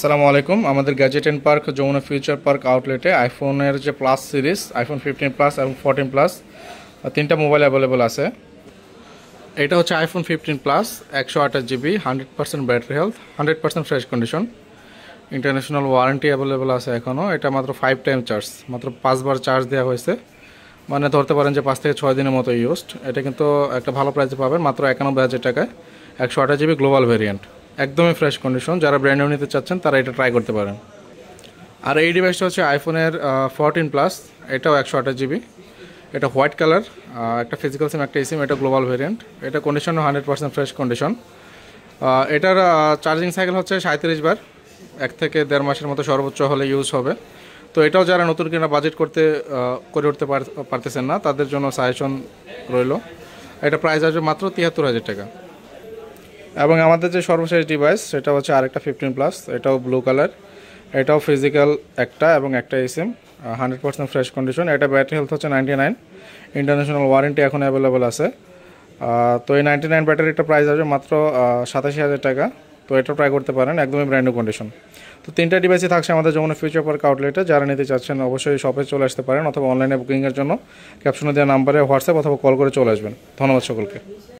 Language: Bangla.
আসসালামু আলাইকুম। আমাদের gadget and park Jamuna future park আউটলেটে আইফোনের যে প্লাস সিরিজ, আইফোন 15 প্লাস এবং 14 প্লাস তিনটা মোবাইল অ্যাভেলেবল আছে। এটা হচ্ছে iPhone 15 plus, 128 GB, 100% battery health, 100% fresh condition, international warranty available আছে এখনও। এটা মাত্র 5 টাইম চার্জ, মাত্র 5 বার চার্জ দেওয়া হয়েছে, মানে ধরতে পারেন যে 5 থেকে 6 দিনের মতো ইউজড। এটা কিন্তু একটা ভালো প্রাইসে পাবেন, মাত্র 91,000 টাকায়, 128 GB গ্লোবাল ভেরিয়েন্ট, একদমই ফ্রেশ কন্ডিশন। যারা ব্র্যান্ড নিউ নিতে চাচ্ছেন তারা এটা ট্রাই করতে পারেন। আর এই ডিভাইসটা হচ্ছে আইফোনের 14 প্লাস, এটাও 128 GB, এটা হোয়াইট কালার, একটা ফিজিক্যাল সিম একটা সিম, এটা গ্লোবাল ভেরিয়েন্ট, এটা কন্ডিশনও 100% ফ্রেশ কন্ডিশন। এটার চার্জিং সাইকেল হচ্ছে 37 বার, 1 থেকে 1.5 মাসের মতো সর্বোচ্চ হলে ইউজ হবে। তো এটাও যারা নতুন কিনা বাজেট করে উঠতে পারতেছেন না তাদের জন্য সাজেশন রইল। এটা প্রাইস আসবে মাত্র 73,000 টাকা। এবং আমাদের যে সর্বশেষ ডিভাইস সেটা হচ্ছে আরেকটা 15 প্লাস, এটাও ব্লু কালার, এটাও ফিজিক্যাল একটা এবং একটা সিম, 100% ফ্রেশ কন্ডিশন। এটা ব্যাটারি হেলথ হচ্ছে 99, ইন্টারন্যাশনাল ওয়ারেন্টি এখন অ্যাভেলেবল আছে। তো এই 99 ব্যাটারিটা প্রাইস আসবে মাত্র 87,000 টাকা। তো এটা ট্রাই করতে পারেন, একদমই ব্র্যান্ড নিউ কন্ডিশন। তো তিনটা ডিভাইসই থাকছে আমাদের যমুনা ফিউচার পার্ক আউটলেটে। যারা নিতে চাচ্ছেন অবশ্যই শপে চলে আসতে পারেন, অথবা অনলাইনে বুকিংয়ের জন্য ক্যাপশনে দেওয়া নাম্বারে হোয়াটসঅ্যাপ অথবা কল করে চলে আসবেন। ধন্যবাদ সকলকে।